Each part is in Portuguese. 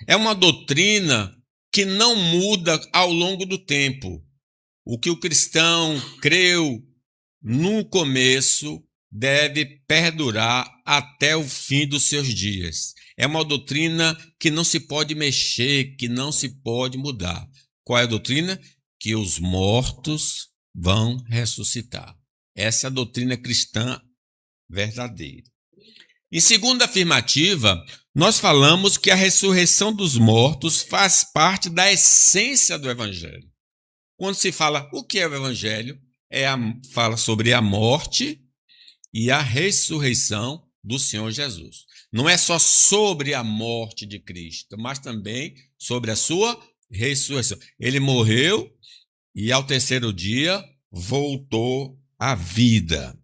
É uma doutrina que não muda ao longo do tempo. O que o cristão creu no começo deve perdurar até o fim dos seus dias. É uma doutrina que não se pode mexer, que não se pode mudar. Qual é a doutrina? Que os mortos vão ressuscitar. Essa é a doutrina cristã verdadeira. Em segunda afirmativa, nós falamos que a ressurreição dos mortos faz parte da essência do Evangelho. Quando se fala o que é o Evangelho, fala sobre a morte e a ressurreição do Senhor Jesus. Não é só sobre a morte de Cristo, mas também sobre a sua ressurreição. Ele morreu e ao terceiro dia voltou à vida.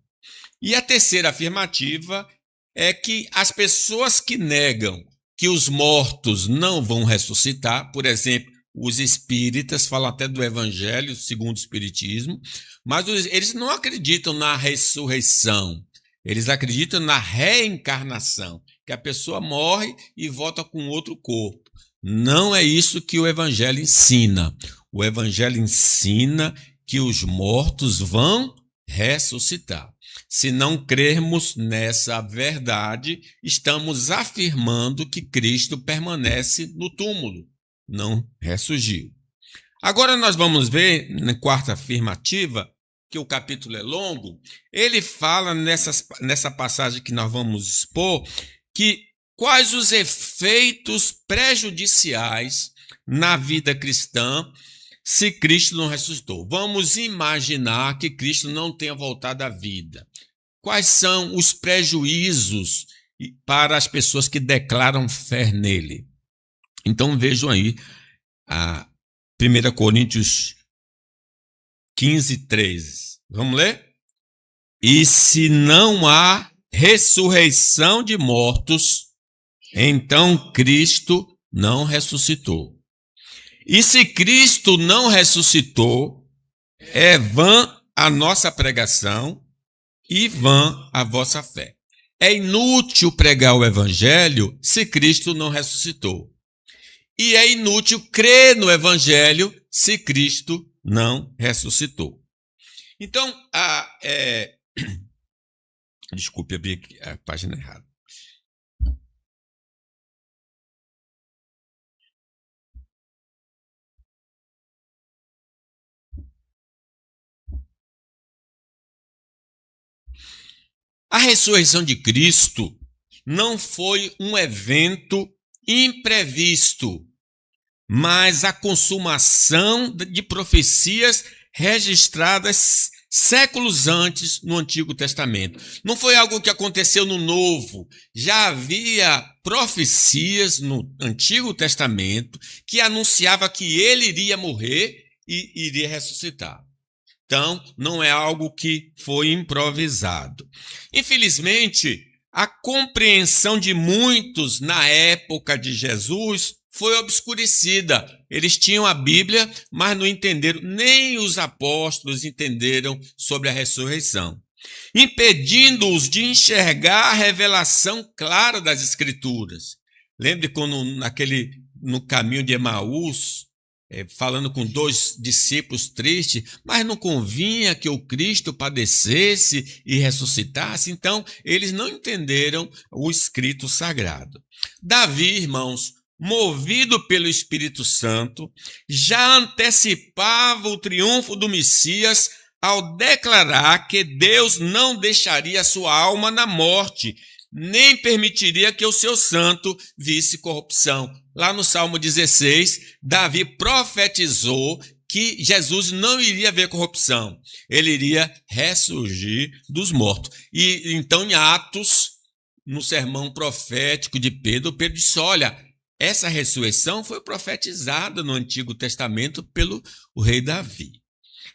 E a terceira afirmativa é que as pessoas que negam que os mortos não vão ressuscitar, por exemplo, os espíritas falam até do Evangelho segundo o Espiritismo, mas eles não acreditam na ressurreição, eles acreditam na reencarnação, que a pessoa morre e volta com outro corpo. Não é isso que o Evangelho ensina. O Evangelho ensina que os mortos vão ressuscitar. Se não crermos nessa verdade, estamos afirmando que Cristo permanece no túmulo, não ressurgiu. Agora nós vamos ver, na quarta afirmativa, que o capítulo é longo, ele fala nessa passagem que nós vamos expor, que quais os efeitos prejudiciais na vida cristã se Cristo não ressuscitou. Vamos imaginar que Cristo não tenha voltado à vida. Quais são os prejuízos para as pessoas que declaram fé nele? Então vejam aí a 1 Coríntios 15, 13. Vamos ler? E se não há ressurreição de mortos, então Cristo não ressuscitou. E se Cristo não ressuscitou, é vã a nossa pregação e vã a vossa fé. É inútil pregar o Evangelho se Cristo não ressuscitou. E é inútil crer no Evangelho se Cristo não ressuscitou. Então, desculpe, abri a página errada. A ressurreição de Cristo não foi um evento imprevisto, mas a consumação de profecias registradas séculos antes no Antigo Testamento. Não foi algo que aconteceu no Novo. Já havia profecias no Antigo Testamento que anunciava que ele iria morrer e iria ressuscitar. Então, não é algo que foi improvisado. Infelizmente, a compreensão de muitos na época de Jesus foi obscurecida. Eles tinham a Bíblia, mas não entenderam, nem os apóstolos entenderam sobre a ressurreição, impedindo-os de enxergar a revelação clara das Escrituras. Lembre quando no caminho de Emaús, falando com 2 discípulos tristes, mas não convinha que o Cristo padecesse e ressuscitasse. Então, eles não entenderam o escrito sagrado. Davi, irmãos, movido pelo Espírito Santo, já antecipava o triunfo do Messias ao declarar que Deus não deixaria sua alma na morte, nem permitiria que o seu santo visse corrupção. Lá no Salmo 16, Davi profetizou que Jesus não iria ver corrupção, ele iria ressurgir dos mortos. E então, em Atos, no sermão profético de Pedro disse, olha, essa ressurreição foi profetizada no Antigo Testamento pelo rei Davi.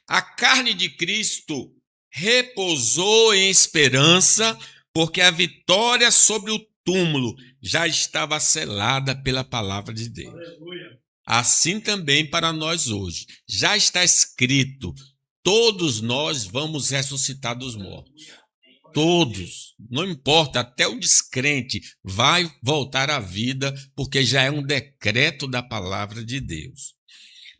A carne de Cristo repousou em esperança, porque a vitória sobre o túmulo já estava selada pela palavra de Deus. Aleluia. Assim também para nós hoje. Já está escrito, todos nós vamos ressuscitar dos mortos. Todos, não importa, até o descrente vai voltar à vida, porque já é um decreto da palavra de Deus.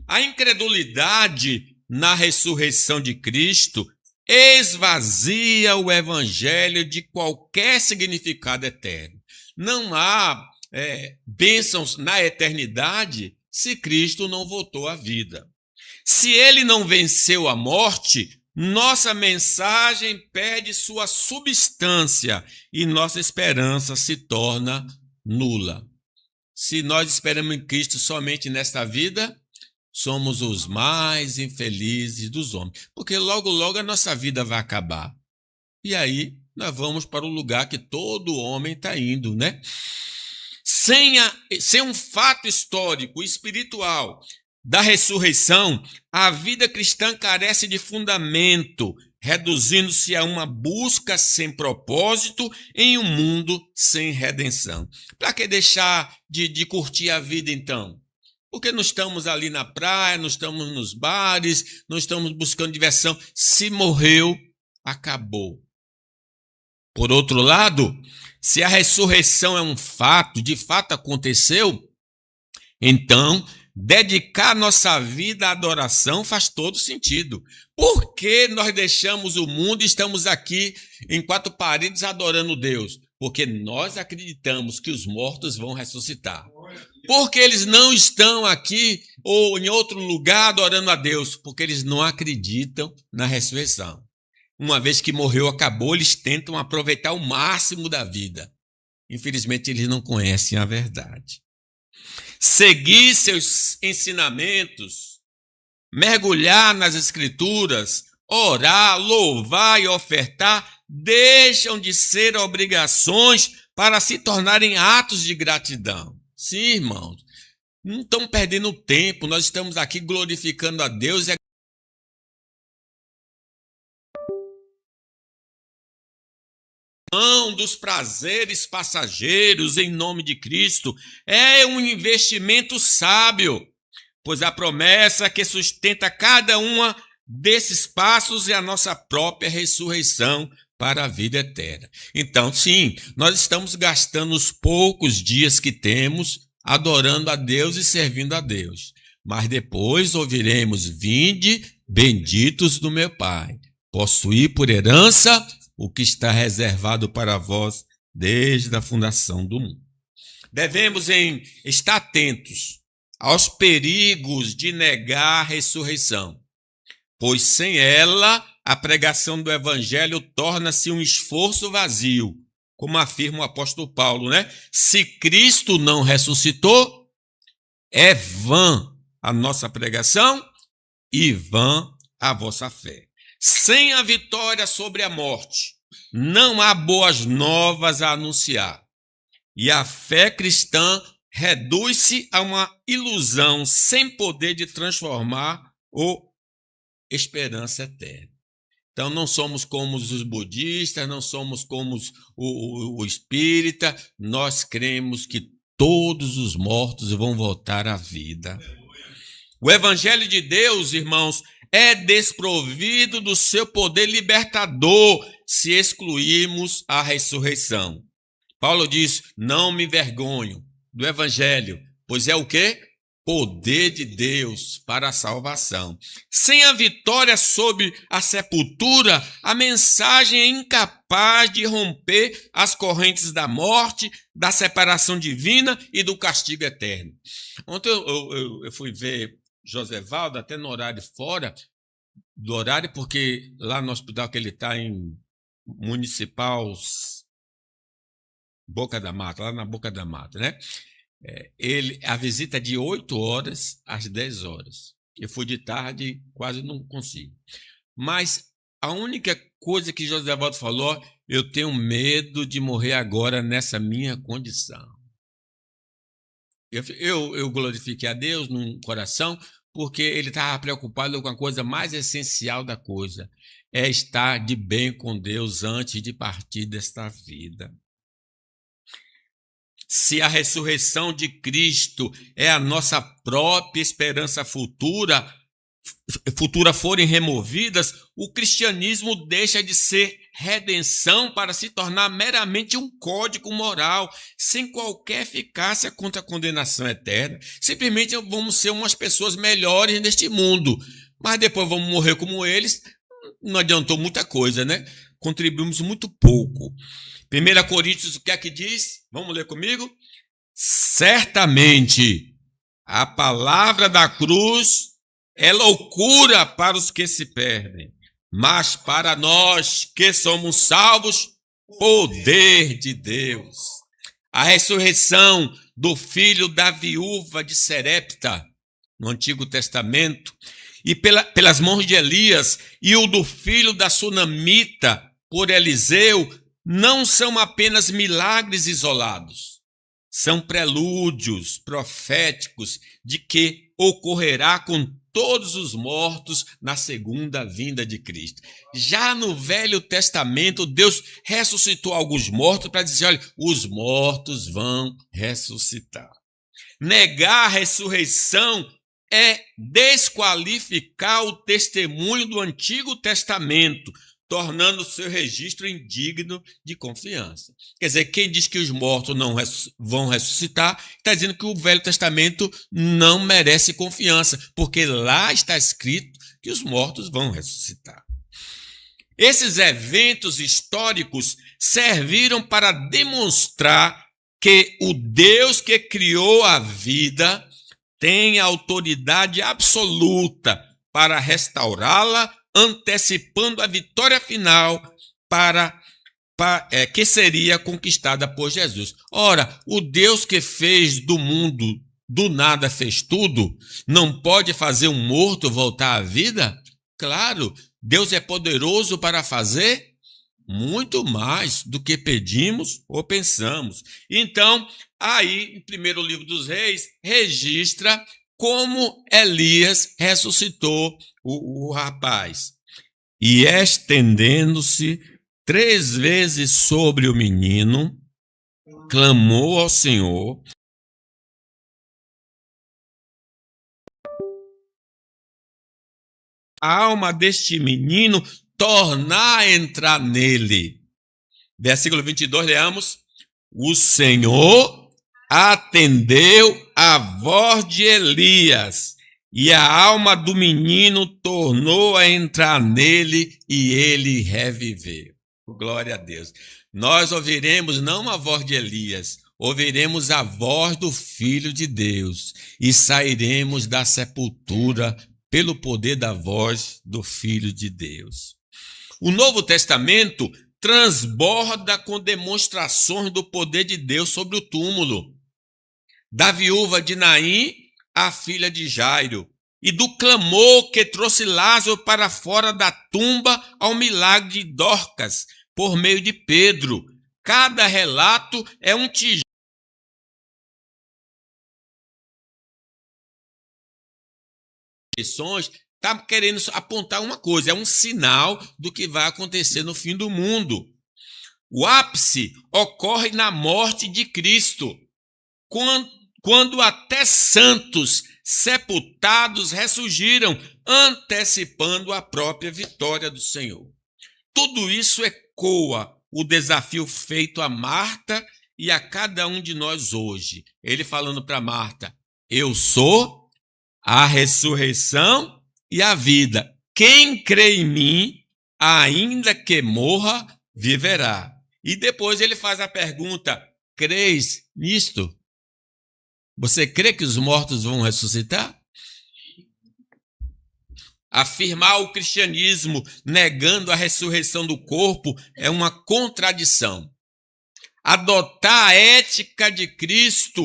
A incredulidade na ressurreição de Cristo esvazia o evangelho de qualquer significado eterno. Não há bênçãos na eternidade se Cristo não voltou à vida. Se ele não venceu a morte, nossa mensagem perde sua substância e nossa esperança se torna nula. Se nós esperamos em Cristo somente nesta vida, somos os mais infelizes dos homens, porque logo, logo a nossa vida vai acabar. E aí nós vamos para o lugar que todo homem está indo, né? Sem um fato histórico, espiritual, da ressurreição, a vida cristã carece de fundamento, reduzindo-se a uma busca sem propósito em um mundo sem redenção. Para que deixar de curtir a vida, então? Porque não estamos ali na praia, não estamos nos bares, não estamos buscando diversão. Se morreu, acabou. Por outro lado, se a ressurreição é um fato, de fato aconteceu, então dedicar nossa vida à adoração faz todo sentido. Por que nós deixamos o mundo e estamos aqui em quatro paredes adorando Deus? Porque nós acreditamos que os mortos vão ressuscitar. Porque eles não estão aqui ou em outro lugar adorando a Deus? Porque eles não acreditam na ressurreição. Uma vez que morreu, acabou, eles tentam aproveitar o máximo da vida. Infelizmente, eles não conhecem a verdade. Seguir seus ensinamentos, mergulhar nas Escrituras, orar, louvar e ofertar, deixam de ser obrigações para se tornarem atos de gratidão. Sim, irmãos, não estamos perdendo tempo, nós estamos aqui glorificando a Deus e dos prazeres passageiros em nome de Cristo é um investimento sábio, pois a promessa que sustenta cada uma desses passos é a nossa própria ressurreição para a vida eterna. Então, sim, nós estamos gastando os poucos dias que temos adorando a Deus e servindo a Deus, mas depois ouviremos: vinde, benditos do meu Pai, possuí por herança o que está reservado para vós desde a fundação do mundo. Devemos estar atentos aos perigos de negar a ressurreição, pois sem ela a pregação do evangelho torna-se um esforço vazio, como afirma o apóstolo Paulo, né? Se Cristo não ressuscitou, é vã a nossa pregação e vã a vossa fé. Sem a vitória sobre a morte, não há boas novas a anunciar. E a fé cristã reduz-se a uma ilusão sem poder de transformar ou esperança eterna. Então, não somos como os budistas, não somos como o espírita, nós cremos que todos os mortos vão voltar à vida. O evangelho de Deus, irmãos, é desprovido do seu poder libertador se excluirmos a ressurreição. Paulo diz: não me envergonho do evangelho, pois é o quê? Poder de Deus para a salvação. Sem a vitória sobre a sepultura, a mensagem é incapaz de romper as correntes da morte, da separação divina e do castigo eterno. Ontem eu fui ver Josevaldo, até no horário fora do horário, porque lá no hospital que ele está em Municipal Boca da Mata, lá na Boca da Mata, né? A visita é de 8 horas às 10 horas. Eu fui de tarde, quase não consigo. Mas a única coisa que Josevaldo falou: eu tenho medo de morrer agora nessa minha condição. Eu glorifiquei a Deus no coração, porque ele estava preocupado com a coisa mais essencial da coisa, é estar de bem com Deus antes de partir desta vida. Se a ressurreição de Cristo é a nossa própria esperança futura, futura forem removidas, o cristianismo deixa de ser redenção para se tornar meramente um código moral, sem qualquer eficácia contra a condenação eterna. Simplesmente vamos ser umas pessoas melhores neste mundo, mas depois vamos morrer como eles. Não adiantou muita coisa, né? Contribuímos muito pouco. 1 Coríntios, o que é que diz? Vamos ler comigo? Certamente a palavra da cruz é loucura para os que se perdem, mas para nós que somos salvos, poder de Deus. A ressurreição do filho da viúva de Serepta, no Antigo Testamento, e pelas mãos de Elias, e o do filho da Sunamita, por Eliseu, não são apenas milagres isolados. São prelúdios proféticos de que ocorrerá com todos os mortos na segunda vinda de Cristo. Já no Velho Testamento, Deus ressuscitou alguns mortos para dizer, olha, os mortos vão ressuscitar. Negar a ressurreição é desqualificar o testemunho do Antigo Testamento, tornando o seu registro indigno de confiança. Quer dizer, quem diz que os mortos não vão ressuscitar, está dizendo que o Velho Testamento não merece confiança, porque lá está escrito que os mortos vão ressuscitar. Esses eventos históricos serviram para demonstrar que o Deus que criou a vida tem autoridade absoluta para restaurá-la, antecipando a vitória final que seria conquistada por Jesus. Ora, o Deus que fez do mundo, do nada fez tudo, não pode fazer um morto voltar à vida? Claro, Deus é poderoso para fazer muito mais do que pedimos ou pensamos. Então, aí, em 1º livro dos Reis, registra como Elias ressuscitou o rapaz. E estendendo-se 3 vezes sobre o menino, clamou ao Senhor. A alma deste menino tornar a entrar nele. Versículo 22, leamos. O Senhor atendeu a voz de Elias, e a alma do menino tornou a entrar nele, e ele reviveu. Glória a Deus. Nós ouviremos não a voz de Elias, ouviremos a voz do Filho de Deus, e sairemos da sepultura pelo poder da voz do Filho de Deus. O Novo Testamento transborda com demonstrações do poder de Deus sobre o túmulo, da viúva de Naim, a filha de Jairo, e do clamor que trouxe Lázaro para fora da tumba ao milagre de Dorcas, por meio de Pedro. Cada relato é um tijolo. Está querendo apontar uma coisa, é um sinal do que vai acontecer no fim do mundo. O ápice ocorre na morte de Cristo, quando até santos sepultados ressurgiram, antecipando a própria vitória do Senhor. Tudo isso ecoa o desafio feito a Marta e a cada um de nós hoje. Ele falando para Marta, eu sou a ressurreição e a vida. Quem crê em mim, ainda que morra, viverá. E depois ele faz a pergunta, crês nisto? Você crê que os mortos vão ressuscitar? Afirmar o cristianismo negando a ressurreição do corpo é uma contradição. Adotar a ética de Cristo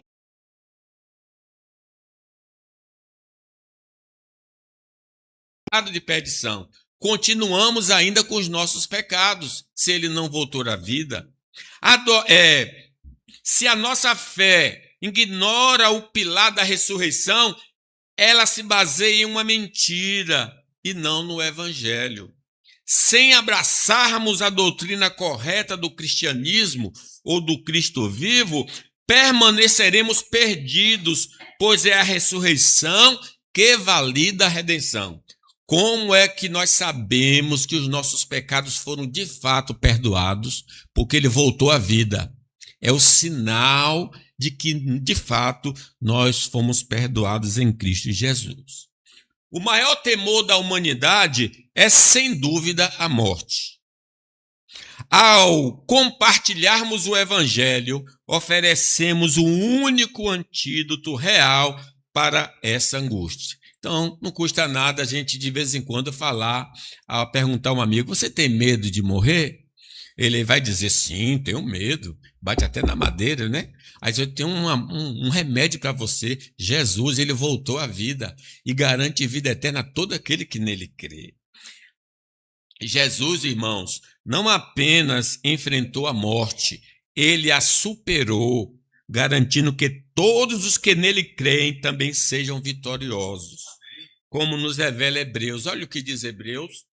de perdição. Continuamos ainda com os nossos pecados, se ele não voltou à vida. Se a nossa fé ignora o pilar da ressurreição, ela se baseia em uma mentira e não no evangelho. Sem abraçarmos a doutrina correta do cristianismo ou do Cristo vivo, permaneceremos perdidos, pois é a ressurreição que valida a redenção. Como é que nós sabemos que os nossos pecados foram de fato perdoados? Porque ele voltou à vida. É o sinal de que, de fato, nós fomos perdoados em Cristo Jesus. O maior temor da humanidade é, sem dúvida, a morte. Ao compartilharmos o Evangelho, oferecemos o único antídoto real para essa angústia. Então, não custa nada a gente, de vez em quando, perguntar a um amigo: você tem medo de morrer? Ele vai dizer: sim, tenho medo. Bate até na madeira, né? Mas eu tenho um remédio para você. Jesus, ele voltou à vida e garante vida eterna a todo aquele que nele crê. Jesus, irmãos, não apenas enfrentou a morte, ele a superou, garantindo que todos os que nele creem também sejam vitoriosos. Como nos revela Hebreus. Olha o que diz Hebreus: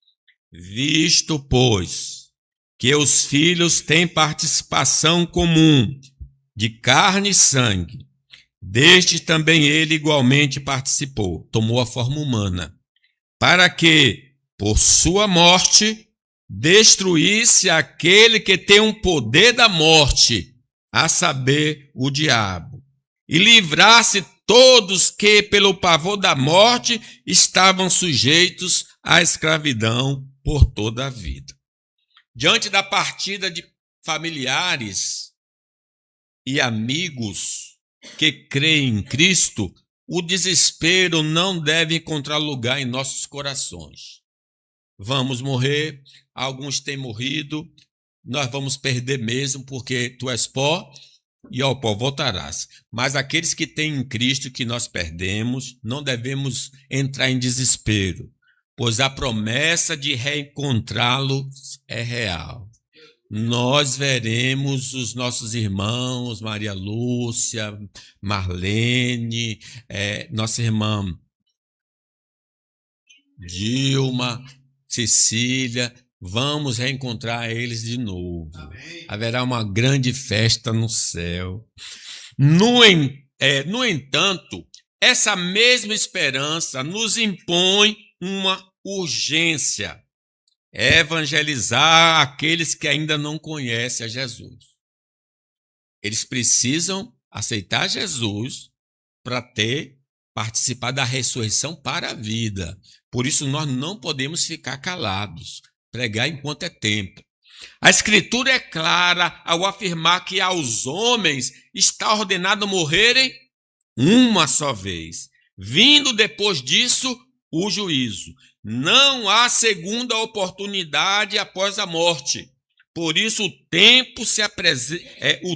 visto, pois, que os filhos têm participação comum de carne e sangue, deste também ele igualmente participou, tomou a forma humana, para que, por sua morte, destruísse aquele que tem o poder da morte, a saber, o diabo, e livrasse todos que, pelo pavor da morte, estavam sujeitos à escravidão por toda a vida. Diante da partida de familiares e amigos que creem em Cristo, o desespero não deve encontrar lugar em nossos corações. Vamos morrer, alguns têm morrido, nós vamos perder mesmo, porque tu és pó e ao pó voltarás. Mas aqueles que têm em Cristo que nós perdemos, não devemos entrar em desespero, pois a promessa de reencontrá-los é real. Nós veremos os nossos irmãos, Maria Lúcia, Marlene, nossa irmã Dilma, Cecília, vamos reencontrar eles de novo. Amém. Haverá uma grande festa no céu. No entanto, essa mesma esperança nos impõe uma urgência: evangelizar aqueles que ainda não conhecem a Jesus. Eles precisam aceitar Jesus para participar da ressurreição para a vida. Por isso, nós não podemos ficar calados, pregar enquanto é tempo. A Escritura é clara ao afirmar que aos homens está ordenado morrerem uma só vez, vindo depois disso o juízo. Não há segunda oportunidade após a morte. Por isso, o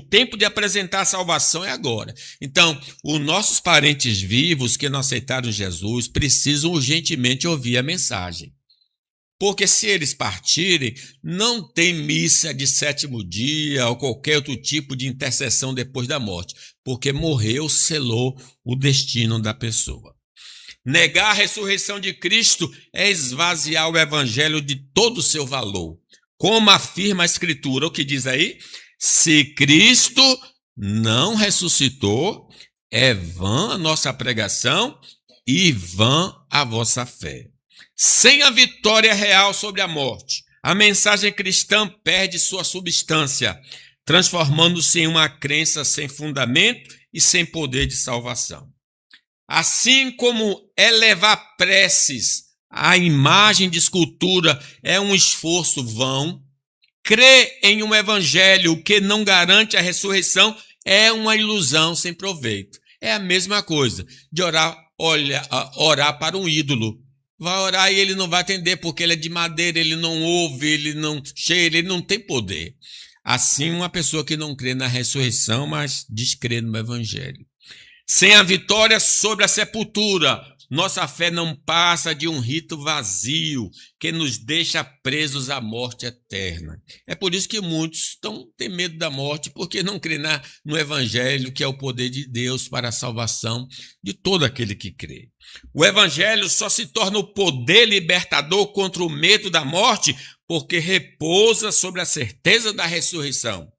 tempo de apresentar a salvação é agora. Então, os nossos parentes vivos que não aceitaram Jesus precisam urgentemente ouvir a mensagem. Porque se eles partirem, não tem missa de sétimo dia ou qualquer outro tipo de intercessão depois da morte, porque morreu, selou o destino da pessoa. Negar a ressurreição de Cristo é esvaziar o evangelho de todo o seu valor. Como afirma a Escritura, o que diz aí? Se Cristo não ressuscitou, é vã a nossa pregação e vã a vossa fé. Sem a vitória real sobre a morte, a mensagem cristã perde sua substância, transformando-se em uma crença sem fundamento e sem poder de salvação. Assim como elevar preces à imagem de escultura é um esforço vão, crer em um evangelho que não garante a ressurreição é uma ilusão sem proveito. É a mesma coisa de orar para um ídolo. Vai orar e ele não vai atender porque ele é de madeira, ele não ouve, ele não cheira, ele não tem poder. Assim, uma pessoa que não crê na ressurreição, mas diz crer no evangelho. Sem a vitória sobre a sepultura, nossa fé não passa de um rito vazio que nos deixa presos à morte eterna. É por isso que muitos têm medo da morte, porque não creem no evangelho, que é o poder de Deus para a salvação de todo aquele que crê. O evangelho só se torna o poder libertador contra o medo da morte porque repousa sobre a certeza da ressurreição.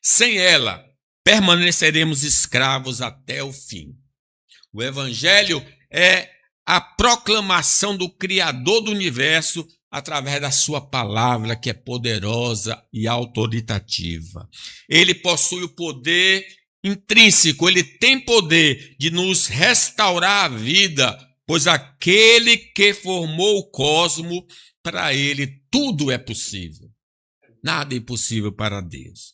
Sem ela, permaneceremos escravos até o fim. O evangelho é a proclamação do Criador do universo através da sua palavra, que é poderosa e autoritativa. Ele possui o poder intrínseco, ele tem poder de nos restaurar a vida, pois aquele que formou o cosmo, para ele tudo é possível. Nada é impossível para Deus.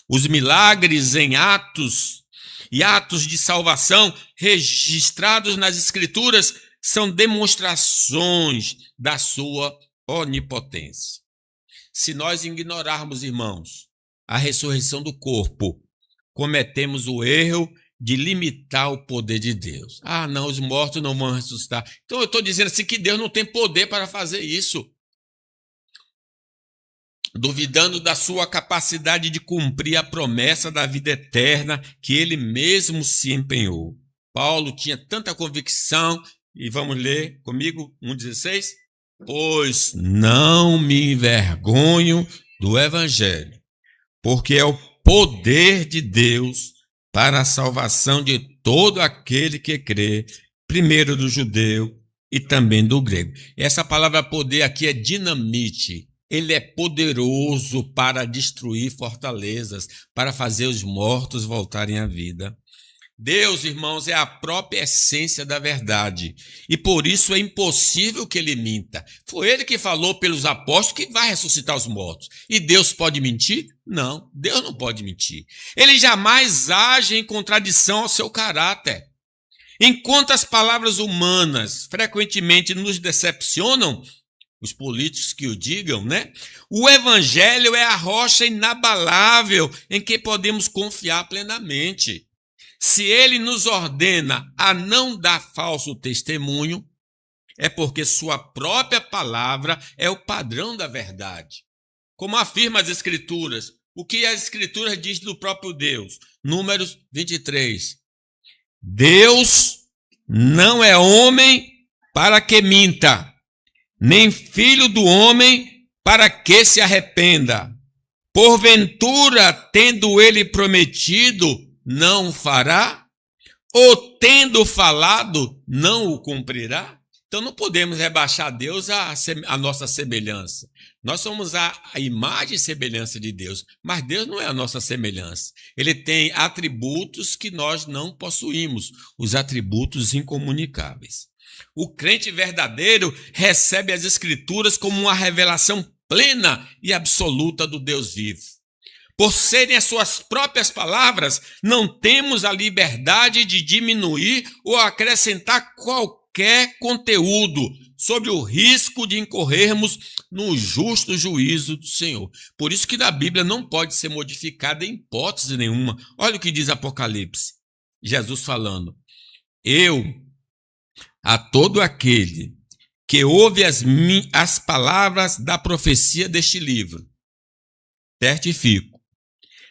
Os milagres em atos e atos de salvação registrados nas Escrituras são demonstrações da sua onipotência. Se nós ignorarmos, irmãos, a ressurreição do corpo, cometemos o erro de limitar o poder de Deus. Ah, não, os mortos não vão ressuscitar. Então eu estou dizendo assim que Deus não tem poder para fazer isso. Duvidando da sua capacidade de cumprir a promessa da vida eterna que ele mesmo se empenhou. Paulo tinha tanta convicção, e vamos ler comigo 1,16? Pois não me envergonho do evangelho, porque é o poder de Deus para a salvação de todo aquele que crê, primeiro do judeu e também do grego. Essa palavra poder aqui é dinamite. Ele é poderoso para destruir fortalezas, para fazer os mortos voltarem à vida. Deus, irmãos, é a própria essência da verdade. E por isso é impossível que ele minta. Foi ele que falou pelos apóstolos que vai ressuscitar os mortos. E Deus pode mentir? Não, Deus não pode mentir. Ele jamais age em contradição ao seu caráter. Enquanto as palavras humanas frequentemente nos decepcionam, os políticos que o digam, né? O evangelho é a rocha inabalável em que podemos confiar plenamente. Se ele nos ordena a não dar falso testemunho, é porque sua própria palavra é o padrão da verdade. Como afirma as Escrituras, o que as Escrituras dizem do próprio Deus? Números 23. Deus não é homem para que minta, nem filho do homem para que se arrependa. Porventura, tendo ele prometido, não o fará? Ou tendo falado, não o cumprirá? Então não podemos rebaixar Deus à nossa semelhança. Nós somos a imagem e semelhança de Deus, mas Deus não é a nossa semelhança. Ele tem atributos que nós não possuímos, os atributos incomunicáveis. O crente verdadeiro recebe as Escrituras como uma revelação plena e absoluta do Deus vivo. Por serem as suas próprias palavras, não temos a liberdade de diminuir ou acrescentar qualquer conteúdo, sob o risco de incorrermos no justo juízo do Senhor. Por isso que a Bíblia não pode ser modificada em hipótese nenhuma. Olha o que diz Apocalipse. Jesus falando: eu, a todo aquele que ouve as palavras da profecia deste livro, certifico.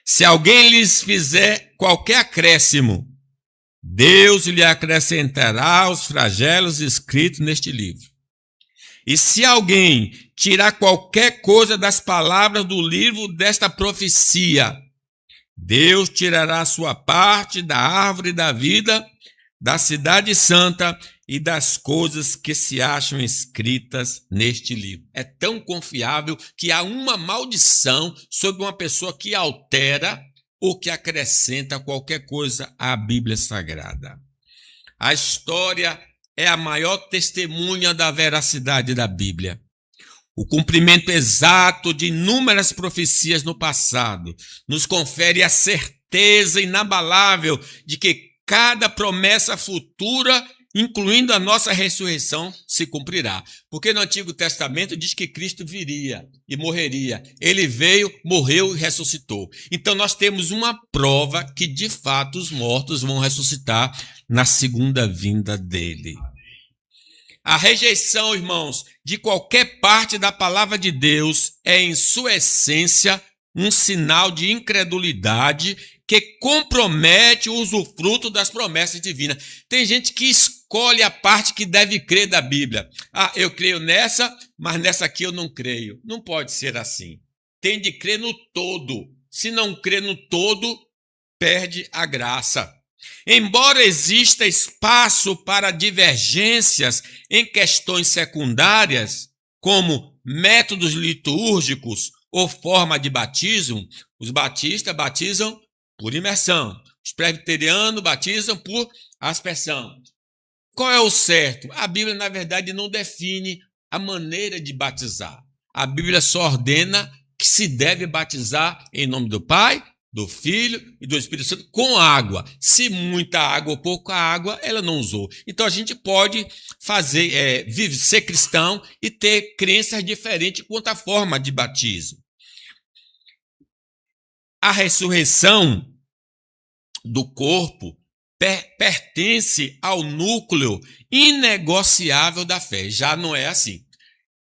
Se alguém lhes fizer qualquer acréscimo, Deus lhe acrescentará os flagelos escritos neste livro. E se alguém tirar qualquer coisa das palavras do livro desta profecia, Deus tirará a sua parte da árvore da vida, da cidade santa e das coisas que se acham escritas neste livro. É tão confiável que há uma maldição sobre uma pessoa que altera ou que acrescenta qualquer coisa à Bíblia Sagrada. A história é a maior testemunha da veracidade da Bíblia. O cumprimento exato de inúmeras profecias no passado nos confere a certeza inabalável de que cada promessa futura, incluindo a nossa ressurreição, se cumprirá. Porque no Antigo Testamento diz que Cristo viria e morreria. Ele veio, morreu e ressuscitou. Então nós temos uma prova que de fato os mortos vão ressuscitar na segunda vinda dele. A rejeição, irmãos, de qualquer parte da palavra de Deus é em sua essência um sinal de incredulidade que compromete o usufruto das promessas divinas. Tem gente que escolhe a parte que deve crer da Bíblia. Ah, eu creio nessa, mas nessa aqui eu não creio. Não pode ser assim. Tem de crer no todo. Se não crer no todo, perde a graça. Embora exista espaço para divergências em questões secundárias, como métodos litúrgicos ou forma de batismo, os batistas batizam por imersão, os presbiterianos batizam por aspersão. Qual é o certo? A Bíblia, na verdade, não define a maneira de batizar. A Bíblia só ordena que se deve batizar em nome do Pai, do Filho e do Espírito Santo com água. Se muita água ou pouca água, ela não usou. Então a gente pode ser cristão e ter crenças diferentes quanto à forma de batismo. A ressurreição do corpo pertence ao núcleo inegociável da fé. Já não é assim.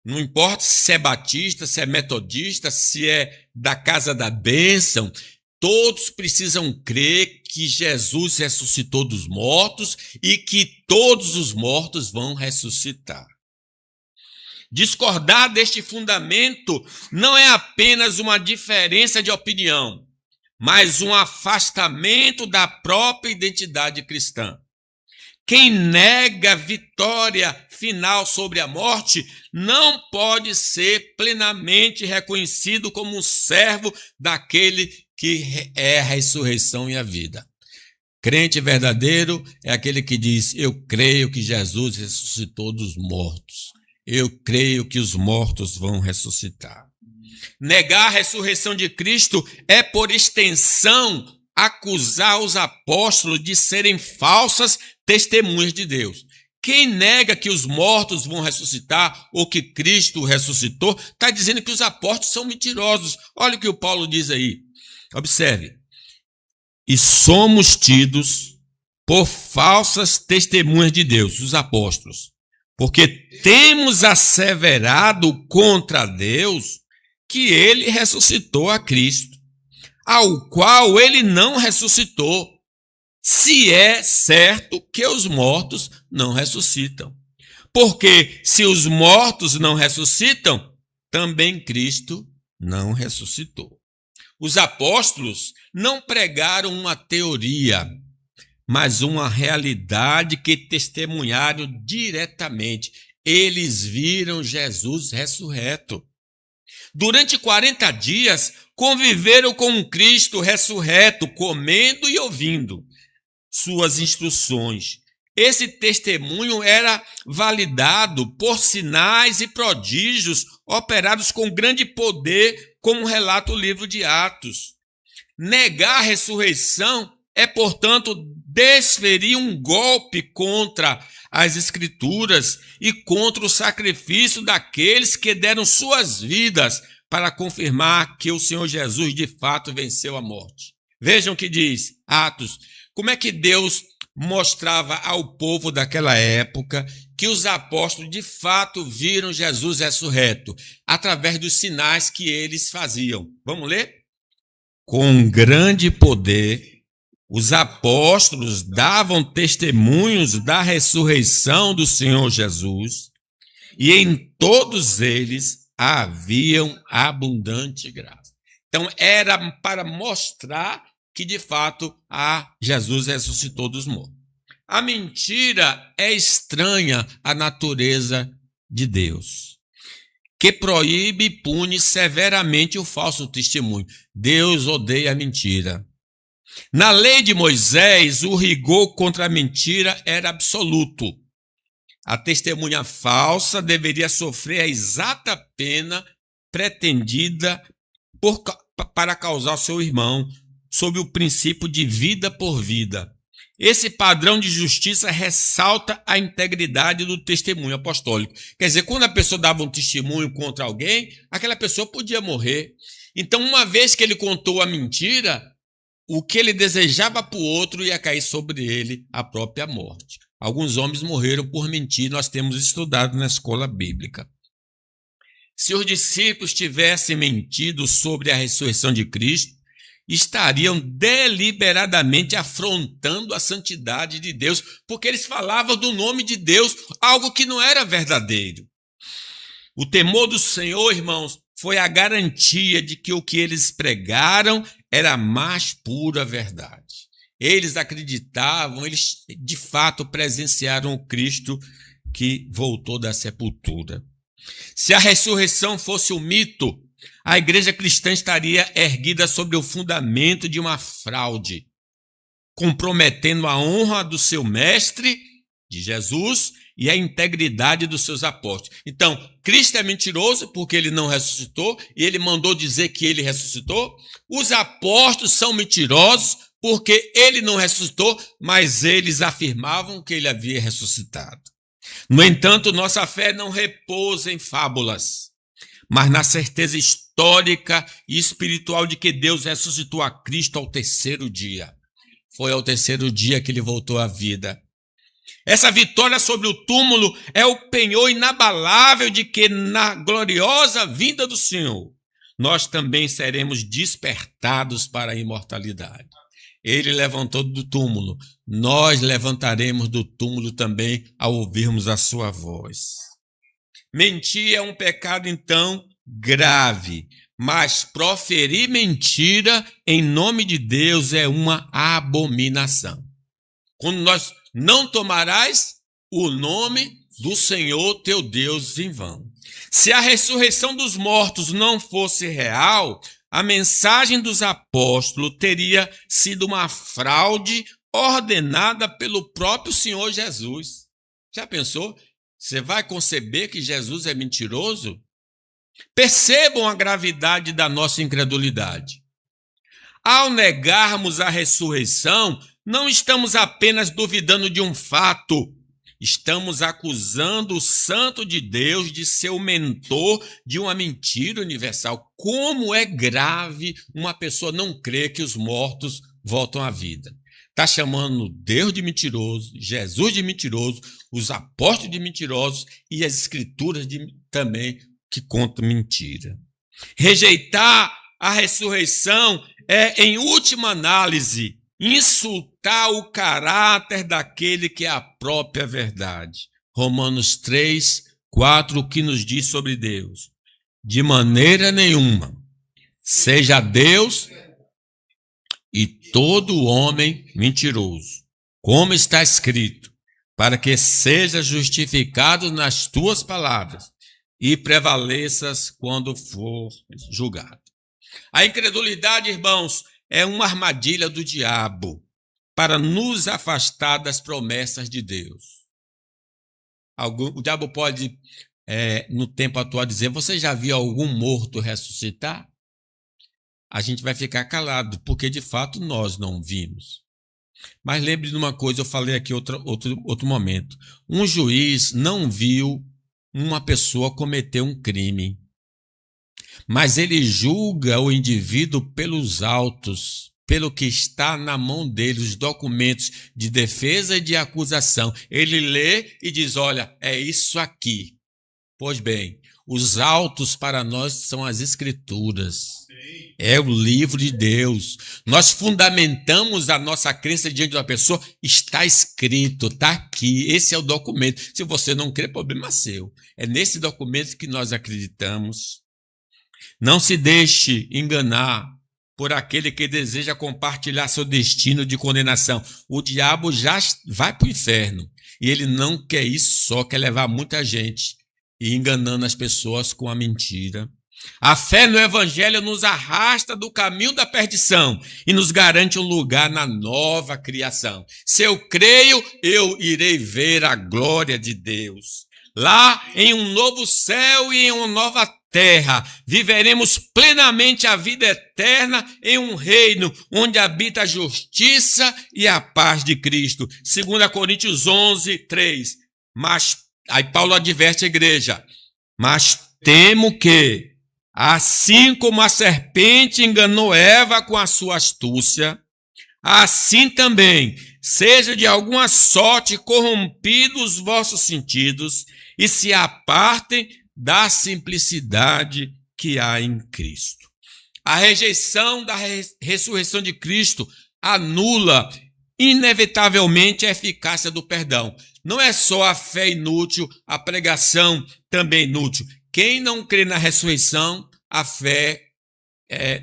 Não importa se é batista, se é metodista, se é da casa da bênção, todos precisam crer que Jesus ressuscitou dos mortos e que todos os mortos vão ressuscitar. Discordar deste fundamento não é apenas uma diferença de opinião, mas um afastamento da própria identidade cristã. Quem nega a vitória final sobre a morte não pode ser plenamente reconhecido como um servo daquele que é a ressurreição e a vida. Crente verdadeiro é aquele que diz: eu creio que Jesus ressuscitou dos mortos. Eu creio que os mortos vão ressuscitar. Negar a ressurreição de Cristo é, por extensão, acusar os apóstolos de serem falsas testemunhas de Deus. Quem nega que os mortos vão ressuscitar ou que Cristo ressuscitou, está dizendo que os apóstolos são mentirosos. Olha o que o Paulo diz aí. Observe. E somos tidos por falsas testemunhas de Deus, os apóstolos, porque temos asseverado contra Deus que ele ressuscitou a Cristo, ao qual ele não ressuscitou, se é certo que os mortos não ressuscitam. Porque se os mortos não ressuscitam, também Cristo não ressuscitou. Os apóstolos não pregaram uma teoria, mas uma realidade que testemunharam diretamente. Eles viram Jesus ressurreto. Durante 40 dias, conviveram com Cristo ressurreto, comendo e ouvindo suas instruções. Esse testemunho era validado por sinais e prodígios operados com grande poder, como relata o livro de Atos. Negar a ressurreição é, portanto, desferir um golpe contra as Escrituras e contra o sacrifício daqueles que deram suas vidas para confirmar que o Senhor Jesus de fato venceu a morte. Vejam o que diz Atos. Como é que Deus mostrava ao povo daquela época que os apóstolos de fato viram Jesus ressurreto? Através dos sinais que eles faziam. Vamos ler? Com grande poder, os apóstolos davam testemunhos da ressurreição do Senhor Jesus, e em todos eles haviam abundante graça. Então, era para mostrar que, de fato, Jesus ressuscitou dos mortos. A mentira é estranha à natureza de Deus, que proíbe e pune severamente o falso testemunho. Deus odeia a mentira. Na lei de Moisés, o rigor contra a mentira era absoluto. A testemunha falsa deveria sofrer a exata pena pretendida para causar ao seu irmão, sob o princípio de vida por vida. Esse padrão de justiça ressalta a integridade do testemunho apostólico. Quer dizer, quando a pessoa dava um testemunho contra alguém, aquela pessoa podia morrer. Então, uma vez que ele contou a mentira, o que ele desejava para o outro ia cair sobre ele a própria morte. Alguns homens morreram por mentir, nós temos estudado na escola bíblica. Se os discípulos tivessem mentido sobre a ressurreição de Cristo, estariam deliberadamente afrontando a santidade de Deus, porque eles falavam do nome de Deus, algo que não era verdadeiro. O temor do Senhor, irmãos, foi a garantia de que o que eles pregaram era a mais pura verdade. Eles acreditavam, eles de fato presenciaram o Cristo que voltou da sepultura. Se a ressurreição fosse um mito, a igreja cristã estaria erguida sobre o fundamento de uma fraude, comprometendo a honra do seu mestre, de Jesus, e a integridade dos seus apóstolos. Então, Cristo é mentiroso porque ele não ressuscitou e ele mandou dizer que ele ressuscitou. Os apóstolos são mentirosos porque ele não ressuscitou, mas eles afirmavam que ele havia ressuscitado. No entanto, nossa fé não repousa em fábulas, mas na certeza histórica e espiritual de que Deus ressuscitou a Cristo ao terceiro dia. Foi ao terceiro dia que ele voltou à vida. Essa vitória sobre o túmulo é o penhor inabalável de que na gloriosa vinda do Senhor, nós também seremos despertados para a imortalidade. Ele levantou do túmulo, nós levantaremos do túmulo também ao ouvirmos a sua voz. Mentir é um pecado, então, grave, mas proferir mentira em nome de Deus é uma abominação. Quando nós não tomarás o nome do Senhor teu Deus em vão. Se a ressurreição dos mortos não fosse real, a mensagem dos apóstolos teria sido uma fraude ordenada pelo próprio Senhor Jesus. Já pensou? Você vai conceber que Jesus é mentiroso? Percebam a gravidade da nossa incredulidade. Ao negarmos a ressurreição, não estamos apenas duvidando de um fato, estamos acusando o Santo de Deus de ser o mentor de uma mentira universal. Como é grave uma pessoa não crer que os mortos voltam à vida. Está chamando Deus de mentiroso, Jesus de mentiroso, os apóstolos de mentirosos e as escrituras também que contam mentira. Rejeitar a ressurreição é, em última análise, insultar o caráter daquele que é a própria verdade. Romanos 3, 4, o que nos diz sobre Deus? De maneira nenhuma, seja Deus e todo homem mentiroso, como está escrito, para que sejas justificado nas tuas palavras e prevaleças quando for julgado. A incredulidade, irmãos, é uma armadilha do diabo para nos afastar das promessas de Deus. O diabo pode, no tempo atual, dizer: você já viu algum morto ressuscitar? A gente vai ficar calado, porque de fato nós não vimos. Mas lembre de uma coisa, eu falei aqui outro momento. Um juiz não viu uma pessoa cometer um crime, mas ele julga o indivíduo pelos autos, pelo que está na mão dele, os documentos de defesa e de acusação. Ele lê e diz: olha, é isso aqui. Pois bem, os autos para nós são as escrituras. É o livro de Deus. Nós fundamentamos a nossa crença diante de uma pessoa. Está escrito, está aqui. Esse é o documento. Se você não crê, problema seu. É nesse documento que nós acreditamos. Não se deixe enganar por aquele que deseja compartilhar seu destino de condenação. O diabo já vai para o inferno. E ele não quer isso, só quer levar muita gente e enganando as pessoas com a mentira. A fé no Evangelho nos arrasta do caminho da perdição e nos garante um lugar na nova criação. Se eu creio, eu irei ver a glória de Deus. Lá, em um novo céu e em uma nova terra, viveremos plenamente a vida eterna em um reino onde habita a justiça e a paz de Cristo. 2 Coríntios 11, 3. Mas, aí Paulo adverte a igreja: mas temo que, assim como a serpente enganou Eva com a sua astúcia, assim também seja de alguma sorte corrompidos os vossos sentidos e se apartem da simplicidade que há em Cristo. A rejeição da ressurreição de Cristo anula inevitavelmente a eficácia do perdão. Não é só a fé inútil, a pregação também inútil. Quem não crê na ressurreição, a fé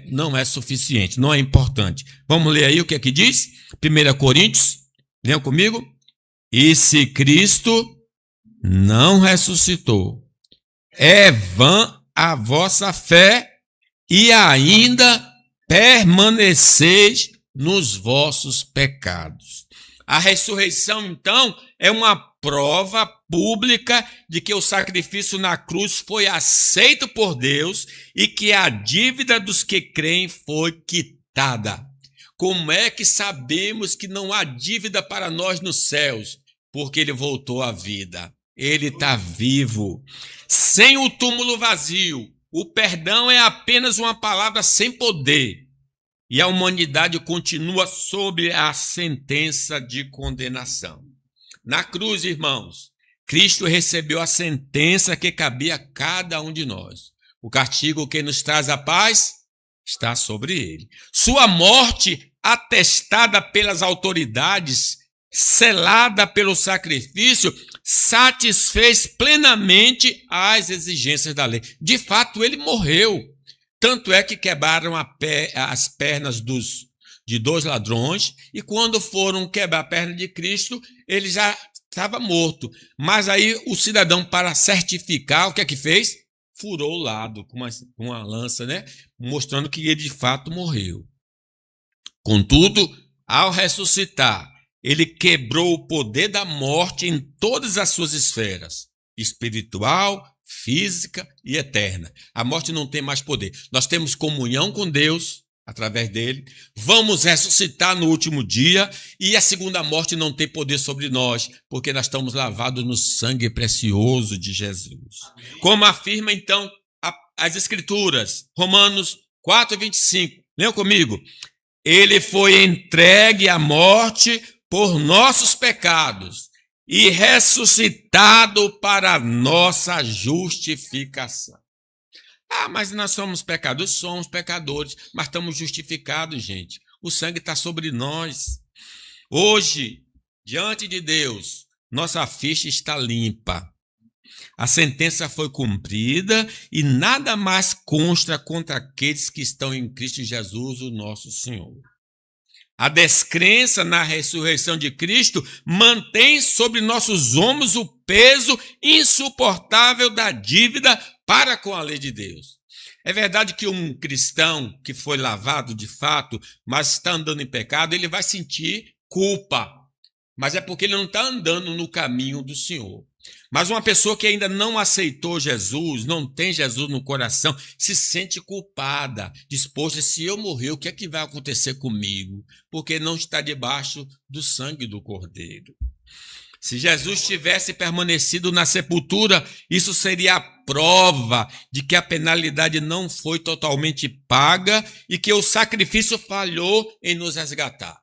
não é suficiente, não é importante. Vamos ler aí o que é que diz? 1 Coríntios, leiam comigo. E se Cristo não ressuscitou, é vã a vossa fé e ainda permaneceis nos vossos pecados. A ressurreição, então, é uma prova pública de que o sacrifício na cruz foi aceito por Deus e que a dívida dos que creem foi quitada. Como é que sabemos que não há dívida para nós nos céus? Porque ele voltou à vida. Ele está vivo. Sem o túmulo vazio, o perdão é apenas uma palavra sem poder. E a humanidade continua sob a sentença de condenação. Na cruz, irmãos, Cristo recebeu a sentença que cabia a cada um de nós. O castigo que nos traz a paz está sobre ele. Sua morte, atestada pelas autoridades, selada pelo sacrifício, satisfez plenamente as exigências da lei. De fato, ele morreu. Tanto é que quebraram as pernas de 2 ladrões, e quando foram quebrar a perna de Cristo, ele já estava morto. Mas aí o cidadão, para certificar, o que é que fez? Furou o lado com uma lança, né? Mostrando que ele de fato morreu. Contudo, ao ressuscitar, ele quebrou o poder da morte em todas as suas esferas, espiritual, física e eterna. A morte não tem mais poder. Nós temos comunhão com Deus através dele. Vamos ressuscitar no último dia e a segunda morte não tem poder sobre nós, porque nós estamos lavados no sangue precioso de Jesus. Como afirma então as Escrituras, Romanos 4:25. Leiam comigo. Ele foi entregue à morte por nossos pecados e ressuscitado para a nossa justificação. Mas nós somos pecadores? Somos pecadores, mas estamos justificados, gente. O sangue está sobre nós. Hoje, diante de Deus, nossa ficha está limpa. A sentença foi cumprida e nada mais consta contra aqueles que estão em Cristo Jesus, o nosso Senhor. A descrença na ressurreição de Cristo mantém sobre nossos ombros o peso insuportável da dívida para com a lei de Deus. É verdade que um cristão que foi lavado de fato, mas está andando em pecado, ele vai sentir culpa. Mas é porque ele não está andando no caminho do Senhor. Mas uma pessoa que ainda não aceitou Jesus, não tem Jesus no coração, se sente culpada, disposta, se eu morrer, o que é que vai acontecer comigo? Porque não está debaixo do sangue do Cordeiro. Se Jesus tivesse permanecido na sepultura, isso seria a prova de que a penalidade não foi totalmente paga e que o sacrifício falhou em nos resgatar.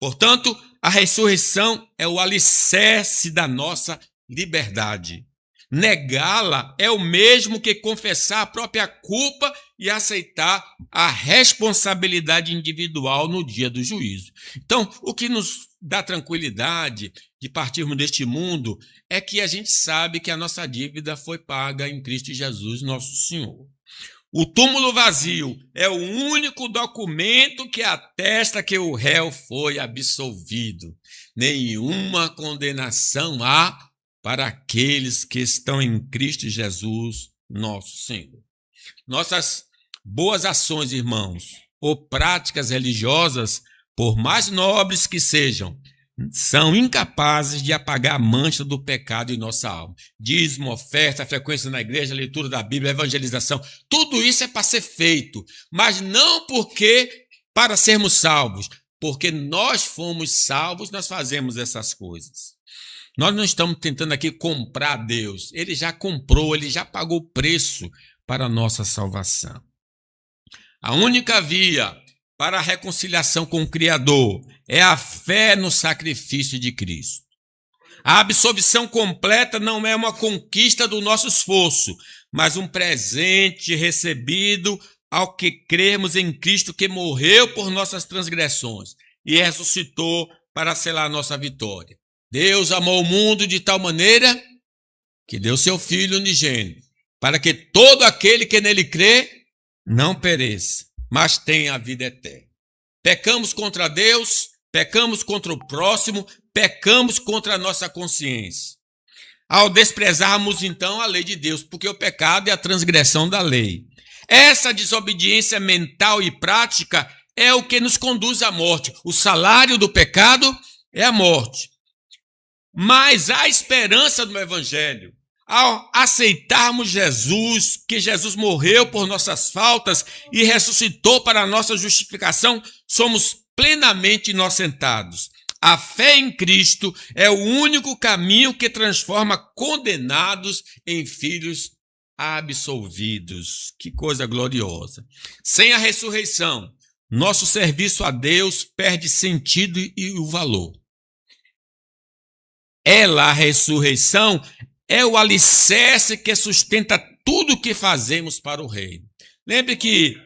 Portanto, a ressurreição é o alicerce da nossa liberdade. Negá-la é o mesmo que confessar a própria culpa e aceitar a responsabilidade individual no dia do juízo. Então, o que nos dá tranquilidade de partirmos deste mundo é que a gente sabe que a nossa dívida foi paga em Cristo Jesus, nosso Senhor. O túmulo vazio é o único documento que atesta que o réu foi absolvido. Nenhuma condenação há para aqueles que estão em Cristo Jesus, nosso Senhor. Nossas boas ações, irmãos, ou práticas religiosas, por mais nobres que sejam, são incapazes de apagar a mancha do pecado em nossa alma. Dízimo, oferta, frequência na igreja, leitura da Bíblia, evangelização, tudo isso é para ser feito, mas não para sermos salvos, porque nós fomos salvos, nós fazemos essas coisas. Nós não estamos tentando aqui comprar Deus. Ele já comprou, ele já pagou o preço para a nossa salvação. A única via para a reconciliação com o Criador é a fé no sacrifício de Cristo. A absolvição completa não é uma conquista do nosso esforço, mas um presente recebido ao que crermos em Cristo, que morreu por nossas transgressões e ressuscitou para selar a nossa vitória. Deus amou o mundo de tal maneira que deu seu Filho unigênito, para que todo aquele que nele crê não pereça, mas tenha a vida eterna. Pecamos contra Deus, pecamos contra o próximo, pecamos contra a nossa consciência. Ao desprezarmos, então, a lei de Deus, porque o pecado é a transgressão da lei. Essa desobediência mental e prática é o que nos conduz à morte. O salário do pecado é a morte. Mas há esperança no Evangelho. Ao aceitarmos Jesus, que Jesus morreu por nossas faltas e ressuscitou para a nossa justificação, somos plenamente inocentados. A fé em Cristo é o único caminho que transforma condenados em filhos absolvidos. Que coisa gloriosa! Sem a ressurreição, nosso serviço a Deus perde sentido e o valor. A ressurreição, é o alicerce que sustenta tudo o que fazemos para o reino. Lembre que,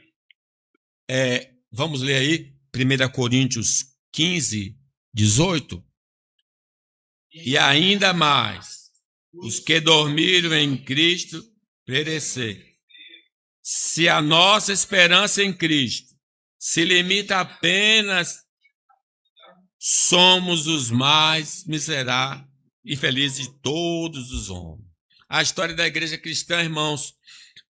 vamos ler aí, 1 Coríntios 15, 18. E ainda mais, os que dormiram em Cristo pereceram. Se a nossa esperança em Cristo se limita apenas, somos os mais miseráveis e felizes de todos os homens. A história da igreja cristã, irmãos,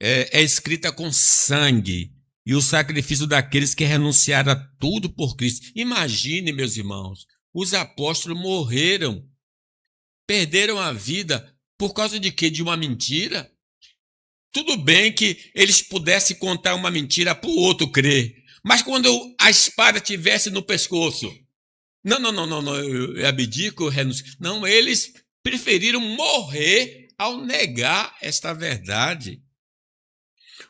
é escrita com sangue e o sacrifício daqueles que renunciaram a tudo por Cristo. Imagine, meus irmãos, os apóstolos morreram, perderam a vida por causa de quê? De uma mentira? Tudo bem que eles pudessem contar uma mentira para o outro crer, mas quando a espada estivesse no pescoço, não, eu abdico, eu renuncio. Não, eles preferiram morrer ao negar esta verdade.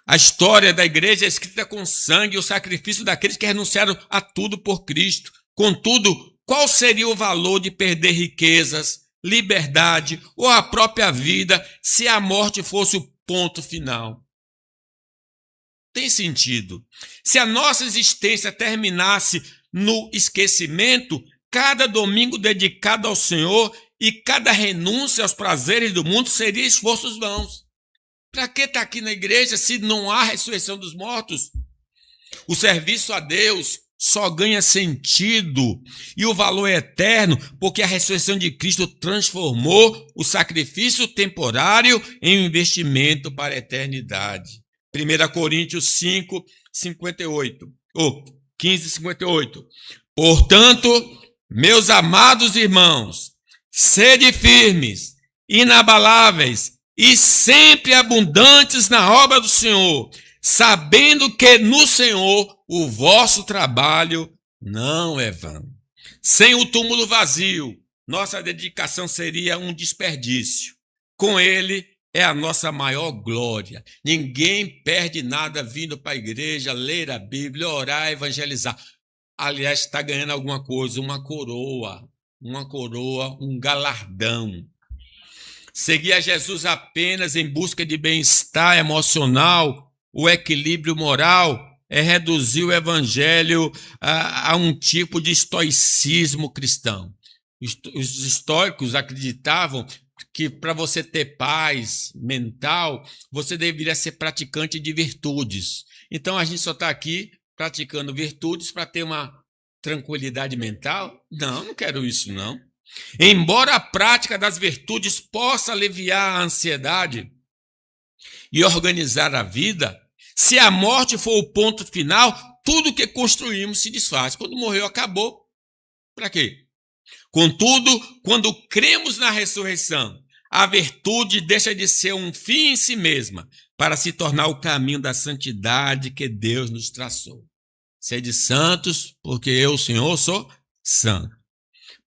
A história da igreja é escrita com sangue e o sacrifício daqueles que renunciaram a tudo por Cristo. Contudo, qual seria o valor de perder riquezas, liberdade ou a própria vida se a morte fosse o ponto final? Tem sentido. Se a nossa existência terminasse no esquecimento, cada domingo dedicado ao Senhor e cada renúncia aos prazeres do mundo seria esforços vãos. Para que estar aqui na igreja se não há ressurreição dos mortos? O serviço a Deus só ganha sentido e o valor é eterno porque a ressurreição de Cristo transformou o sacrifício temporário em um investimento para a eternidade. 1 Coríntios 5, 58. 15, 58. Portanto, meus amados irmãos, sede firmes, inabaláveis e sempre abundantes na obra do Senhor, sabendo que no Senhor o vosso trabalho não é vão. Sem o túmulo vazio, nossa dedicação seria um desperdício. Com ele é a nossa maior glória. Ninguém perde nada vindo para a igreja, ler a Bíblia, orar, evangelizar. Aliás, está ganhando alguma coisa, uma coroa, um galardão. Seguir a Jesus apenas em busca de bem-estar emocional, o equilíbrio moral, é reduzir o evangelho a um tipo de estoicismo cristão. Os estoicos acreditavam que para você ter paz mental, você deveria ser praticante de virtudes. Então, a gente só está aqui praticando virtudes para ter uma tranquilidade mental? Não quero isso, não. Embora a prática das virtudes possa aliviar a ansiedade e organizar a vida, se a morte for o ponto final, tudo que construímos se desfaz. Quando morreu, acabou. Para quê? Contudo, quando cremos na ressurreição, a virtude deixa de ser um fim em si mesma para se tornar o caminho da santidade que Deus nos traçou. Sede santos, porque eu, Senhor, sou santo.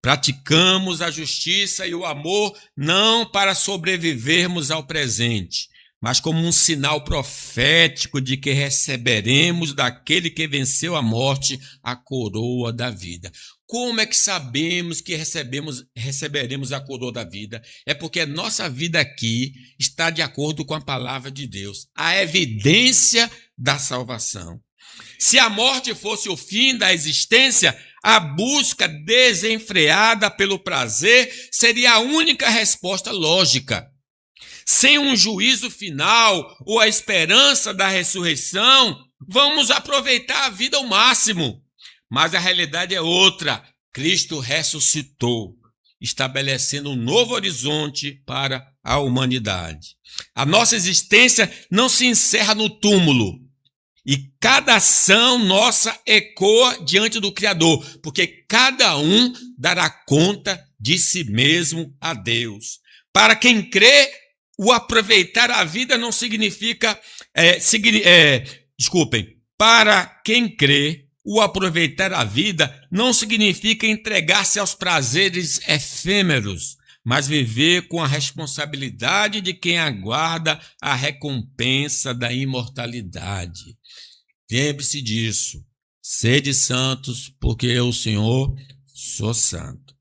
Praticamos a justiça e o amor não para sobrevivermos ao presente, mas como um sinal profético de que receberemos daquele que venceu a morte a coroa da vida. Como é que sabemos que receberemos a coroa da vida? É porque a nossa vida aqui está de acordo com a palavra de Deus, a evidência da salvação. Se a morte fosse o fim da existência, a busca desenfreada pelo prazer seria a única resposta lógica. sem um juízo final ou a esperança da ressurreição, vamos aproveitar a vida ao máximo. Mas a realidade é outra. Cristo ressuscitou, estabelecendo um novo horizonte para a humanidade. A nossa existência não se encerra no túmulo. E cada ação nossa ecoa diante do Criador, porque cada um dará conta de si mesmo a Deus. Para quem crê, o aproveitar a vida não significa... Para quem crê, o aproveitar a vida não significa entregar-se aos prazeres efêmeros, mas viver com a responsabilidade de quem aguarda a recompensa da imortalidade. Lembre-se disso. Sede santos, porque eu, o Senhor, sou santo.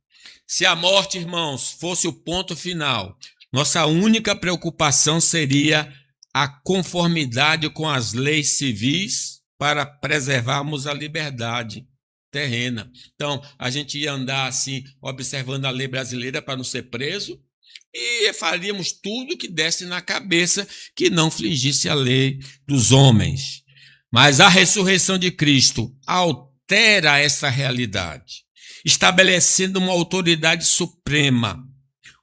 Se a morte, irmãos, fosse o ponto final, nossa única preocupação seria a conformidade com as leis civis para preservarmos a liberdade terrena. Então, a gente ia andar assim, observando a lei brasileira para não ser preso, e faríamos tudo que desse na cabeça que não infringisse a lei dos homens. Mas a ressurreição de Cristo altera essa realidade, estabelecendo uma autoridade suprema.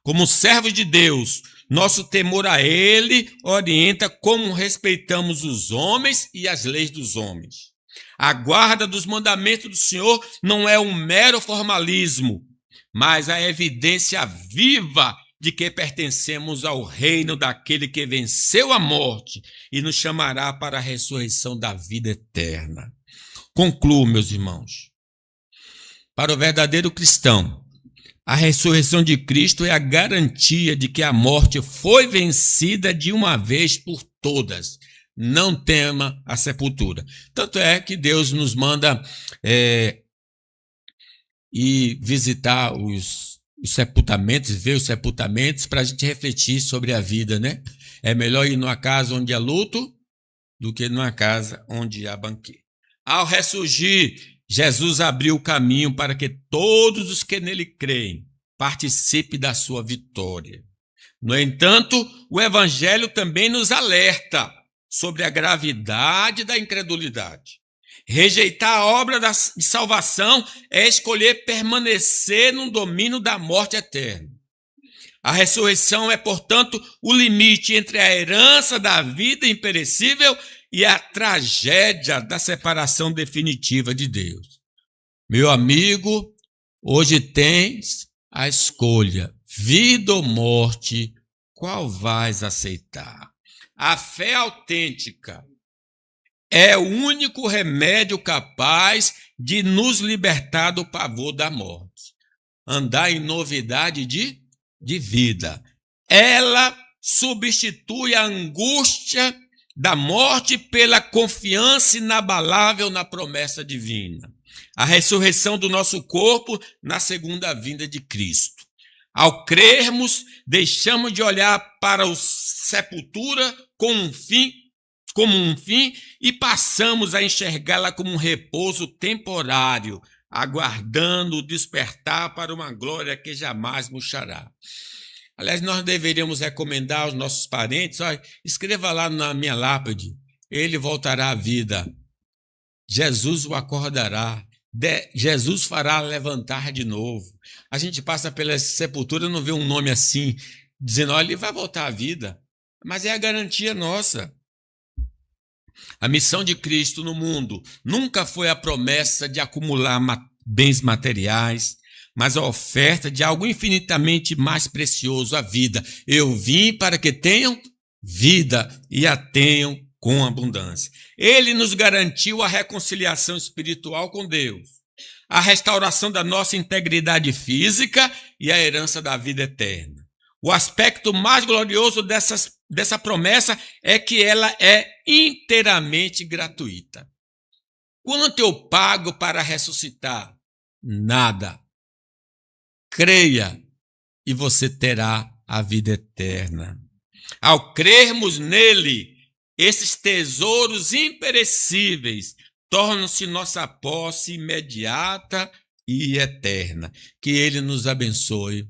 Como servos de Deus, nosso temor a Ele orienta como respeitamos os homens e as leis dos homens. A guarda dos mandamentos do Senhor não é um mero formalismo, mas a evidência viva de que pertencemos ao reino daquele que venceu a morte e nos chamará para a ressurreição da vida eterna. Concluo, meus irmãos. Para o verdadeiro cristão, a ressurreição de Cristo é a garantia de que a morte foi vencida de uma vez por todas. Não tema a sepultura. Tanto é que Deus nos manda ir visitar os sepultamentos, ver os sepultamentos, para a gente refletir sobre a vida, né? É melhor ir numa casa onde há luto do que numa casa onde há banquete. Ao ressurgir, Jesus abriu o caminho para que todos os que nele creem participem da sua vitória. No entanto, o Evangelho também nos alerta sobre a gravidade da incredulidade. Rejeitar a obra de salvação é escolher permanecer no domínio da morte eterna. A ressurreição é, portanto, o limite entre a herança da vida imperecível e a tragédia da separação definitiva de Deus. Meu amigo, hoje tens a escolha, vida ou morte, qual vais aceitar? A fé autêntica é o único remédio capaz de nos libertar do pavor da morte. Andar em novidade de vida. Ela substitui a angústia da morte pela confiança inabalável na promessa divina. A ressurreição do nosso corpo na segunda vinda de Cristo. Ao crermos, deixamos de olhar para a sepultura como um fim e passamos a enxergá-la como um repouso temporário, aguardando o despertar para uma glória que jamais murchará. Aliás, nós deveríamos recomendar aos nossos parentes, escreva lá na minha lápide, ele voltará à vida, Jesus o acordará, Jesus fará levantar de novo. A gente passa pela sepultura e não vê um nome assim, dizendo, olha, ele vai voltar à vida, mas é a garantia nossa. A missão de Cristo no mundo nunca foi a promessa de acumular bens materiais, mas a oferta de algo infinitamente mais precioso, a vida. Eu vim para que tenham vida e a tenham com abundância. Ele nos garantiu a reconciliação espiritual com Deus, a restauração da nossa integridade física e a herança da vida eterna. O aspecto mais glorioso dessa promessa é que ela é inteiramente gratuita. Quanto eu pago para ressuscitar? Nada. Creia e você terá a vida eterna. Ao crermos nele, esses tesouros imperecíveis tornam-se nossa posse imediata e eterna. Que ele nos abençoe.